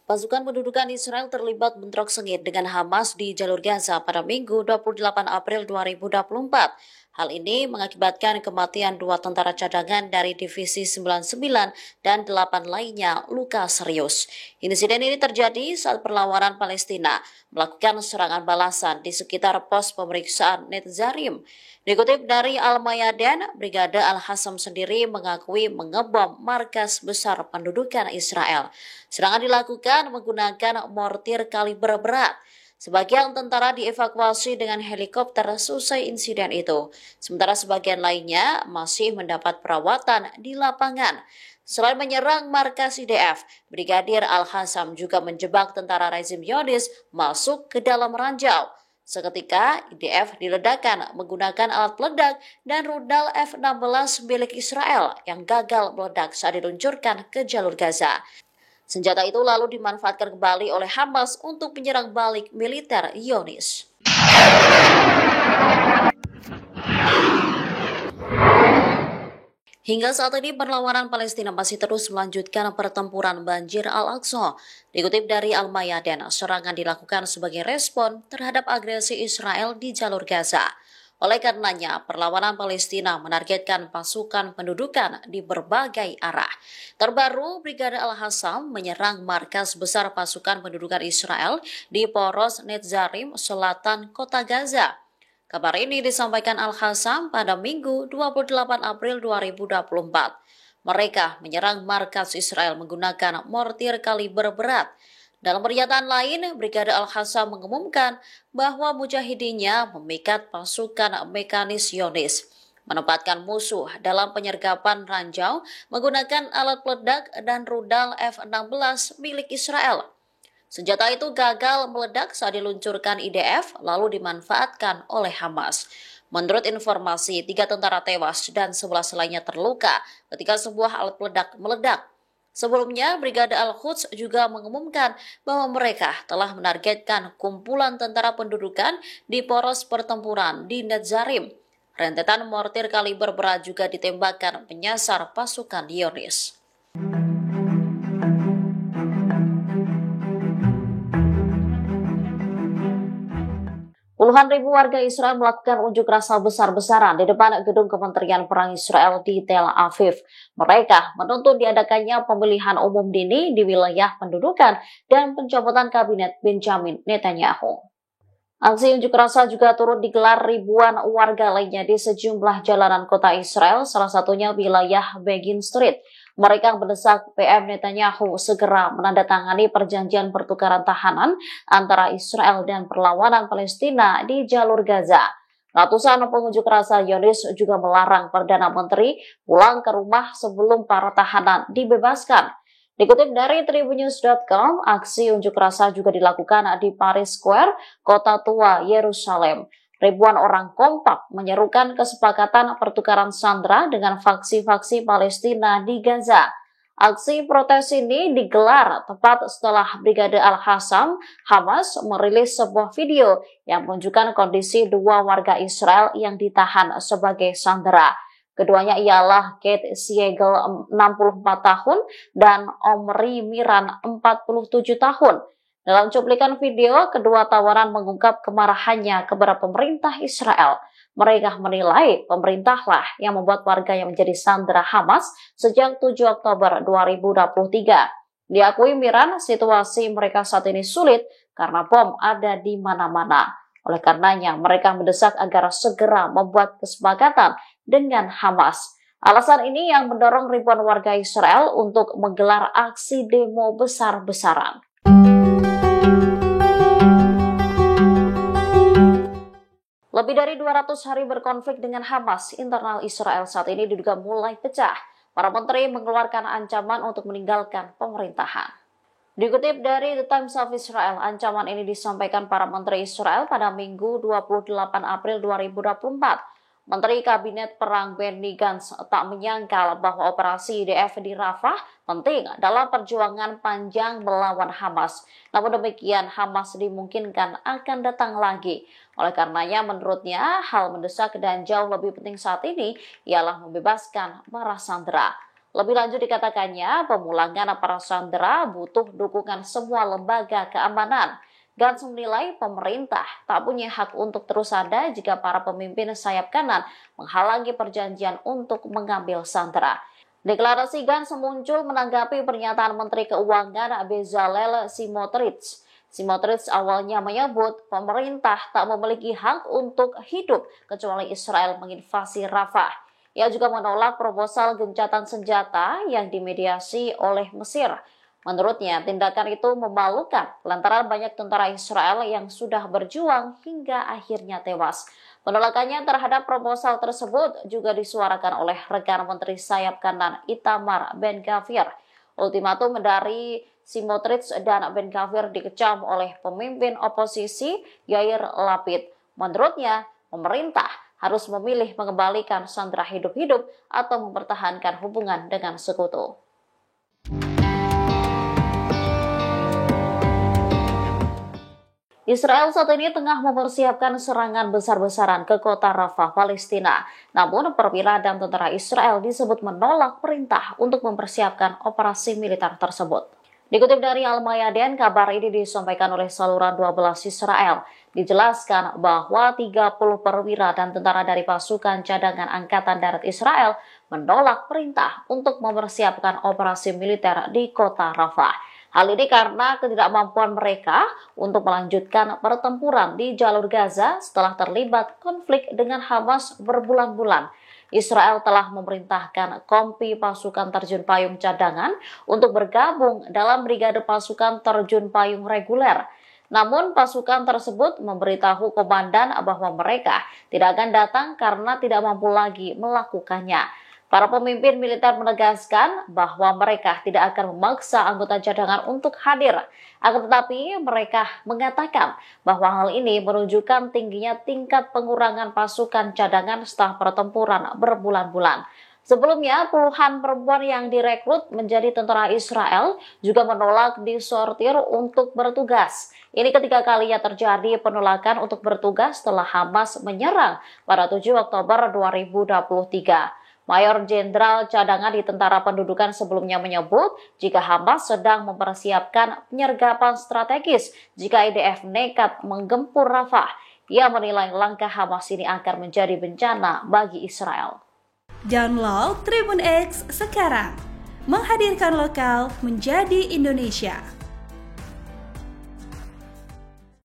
Pasukan pendudukan Israel terlibat bentrok sengit dengan Hamas di jalur Gaza pada Minggu 28 April 2024. Hal ini mengakibatkan kematian 2 tentara cadangan dari Divisi 99 dan 8 lainnya luka serius. Insiden ini terjadi saat perlawanan Palestina melakukan serangan balasan di sekitar pos pemeriksaan Netzarim. Dikutip dari Al-Mayadin, Brigade Al-Hassam sendiri mengakui mengebom markas besar pendudukan Israel. Serangan dilakukan menggunakan mortir kaliber berat. Sebagian tentara dievakuasi dengan helikopter selesai insiden itu, sementara sebagian lainnya masih mendapat perawatan di lapangan. Selain menyerang markas IDF, Brigadir Al-Hassam juga menjebak tentara rezim Zionis masuk ke dalam ranjau. Seketika, IDF diledakkan menggunakan alat peledak dan rudal F-16 milik Israel yang gagal meledak saat diluncurkan ke jalur Gaza. Senjata itu lalu dimanfaatkan kembali oleh Hamas untuk menyerang balik militer Zionis. Hingga saat ini perlawanan Palestina masih terus melanjutkan pertempuran banjir Al-Aqsa. Dikutip dari Al-Mayadin, serangan dilakukan sebagai respon terhadap agresi Israel di jalur Gaza. Oleh karenanya, perlawanan Palestina menargetkan pasukan pendudukan di berbagai arah. Terbaru, Brigade Al-Hassam menyerang markas besar pasukan pendudukan Israel di Poros Netzarim, selatan kota Gaza. Kabar ini disampaikan Al-Hassam pada Minggu 28 April 2024. Mereka menyerang markas Israel menggunakan mortir kaliber berat. Dalam pernyataan lain, Brigade Al-Hassam mengumumkan bahwa mujahidinnya memikat pasukan mekanis Zionis, menempatkan musuh dalam penyergapan ranjau menggunakan alat peledak dan rudal F-16 milik Israel. Senjata itu gagal meledak saat diluncurkan IDF lalu dimanfaatkan oleh Hamas. Menurut informasi, 3 tentara tewas dan 11 lainnya terluka ketika sebuah alat peledak meledak. Sebelumnya, Brigade Al-Quds juga mengumumkan bahwa mereka telah menargetkan kumpulan tentara pendudukan di poros pertempuran di Netzarim. Rentetan mortir kaliber berat juga ditembakkan menyasar pasukan Zionis. Puluhan ribu warga Israel melakukan unjuk rasa besar-besaran di depan gedung Kementerian Perang Israel di Tel Aviv. Mereka menuntut diadakannya pemilihan umum dini di wilayah pendudukan dan pencopotan kabinet Benjamin Netanyahu. Aksi unjuk rasa juga turut digelar ribuan warga lainnya di sejumlah jalanan kota Israel, salah satunya wilayah Begin Street. Mereka mendesak PM Netanyahu segera menandatangani perjanjian pertukaran tahanan antara Israel dan perlawanan Palestina di jalur Gaza. Ratusan pengunjuk rasa Zionis juga melarang Perdana Menteri pulang ke rumah sebelum para tahanan dibebaskan. Dikutip dari tribunnews.com, aksi unjuk rasa juga dilakukan di Paris Square, kota tua Yerusalem. Ribuan orang kompak menyerukan kesepakatan pertukaran sandera dengan faksi-faksi Palestina di Gaza. Aksi protes ini digelar tepat setelah Brigade Al-Hassam, Hamas, merilis sebuah video yang menunjukkan kondisi 2 warga Israel yang ditahan sebagai sandera. Keduanya ialah Kate Siegel 64 tahun dan Omri Miran 47 tahun. Dalam cuplikan video, kedua tawanan mengungkap kemarahannya kepada pemerintah Israel. Mereka menilai pemerintahlah yang membuat warga yang menjadi sandera Hamas sejak 7 Oktober 2023. Diakui Miran, situasi mereka saat ini sulit karena bom ada di mana-mana. Oleh karenanya, mereka mendesak agar segera membuat kesepakatan dengan Hamas. Alasan ini yang mendorong ribuan warga Israel untuk menggelar aksi demo besar-besaran. Lebih dari 200 hari berkonflik dengan Hamas, internal Israel saat ini diduga mulai pecah. Para menteri mengeluarkan ancaman untuk meninggalkan pemerintahan. Dikutip dari The Times of Israel, ancaman ini disampaikan para menteri Israel pada Minggu 28 April 2024. Menteri Kabinet Perang Benny Gantz tak menyangkal bahwa operasi IDF di Rafah penting dalam perjuangan panjang melawan Hamas. Namun demikian, Hamas dimungkinkan akan datang lagi. Oleh karenanya, menurutnya, hal mendesak dan jauh lebih penting saat ini ialah membebaskan para sandera. Lebih lanjut dikatakannya, pemulangan para sandera butuh dukungan semua lembaga keamanan. Gantz menilai pemerintah tak punya hak untuk terus ada jika para pemimpin sayap kanan menghalangi perjanjian untuk mengambil sandera. Deklarasi Gantz muncul menanggapi pernyataan Menteri Keuangan Bezalel Smotrich. Smotrich awalnya menyebut pemerintah tak memiliki hak untuk hidup kecuali Israel menginvasi Rafah. Ia juga menolak proposal gencatan senjata yang dimediasi oleh Mesir. Menurutnya, tindakan itu memalukan lantaran banyak tentara Israel yang sudah berjuang hingga akhirnya tewas. Penolakannya terhadap proposal tersebut juga disuarakan oleh rekan Menteri sayap kanan Itamar Ben-Gvir. Ultimatum dari Smotrich dan Ben-Gvir dikecam oleh pemimpin oposisi Yair Lapid. Menurutnya, pemerintah harus memilih mengembalikan sandera hidup-hidup atau mempertahankan hubungan dengan sekutu. Israel saat ini tengah mempersiapkan serangan besar-besaran ke kota Rafah, Palestina. Namun, perwira dan tentara Israel disebut menolak perintah untuk mempersiapkan operasi militer tersebut. Dikutip dari Al-Mayadin, kabar ini disampaikan oleh saluran 12 Israel. Dijelaskan bahwa 30 perwira dan tentara dari pasukan cadangan Angkatan Darat Israel menolak perintah untuk mempersiapkan operasi militer di kota Rafah. Hal ini karena ketidakmampuan mereka untuk melanjutkan pertempuran di jalur Gaza setelah terlibat konflik dengan Hamas berbulan-bulan. Israel telah memerintahkan kompi pasukan terjun payung cadangan untuk bergabung dalam brigade pasukan terjun payung reguler. Namun pasukan tersebut memberitahu komandan bahwa mereka tidak akan datang karena tidak mampu lagi melakukannya. Para pemimpin militer menegaskan bahwa mereka tidak akan memaksa anggota cadangan untuk hadir. Akan tetapi mereka mengatakan bahwa hal ini menunjukkan tingginya tingkat pengurangan pasukan cadangan setelah pertempuran berbulan-bulan. Sebelumnya, puluhan perempuan yang direkrut menjadi tentara Israel juga menolak disortir untuk bertugas. Ini ketiga kalinya terjadi penolakan untuk bertugas setelah Hamas menyerang pada 7 Oktober 2023. Mayor Jenderal Cadangan di Tentara Pendudukan sebelumnya menyebut jika Hamas sedang mempersiapkan penyergapan strategis jika IDF nekat menggempur Rafah. Ia menilai langkah Hamas ini akan menjadi bencana bagi Israel. Download Tribun X sekarang, menghadirkan lokal menjadi Indonesia.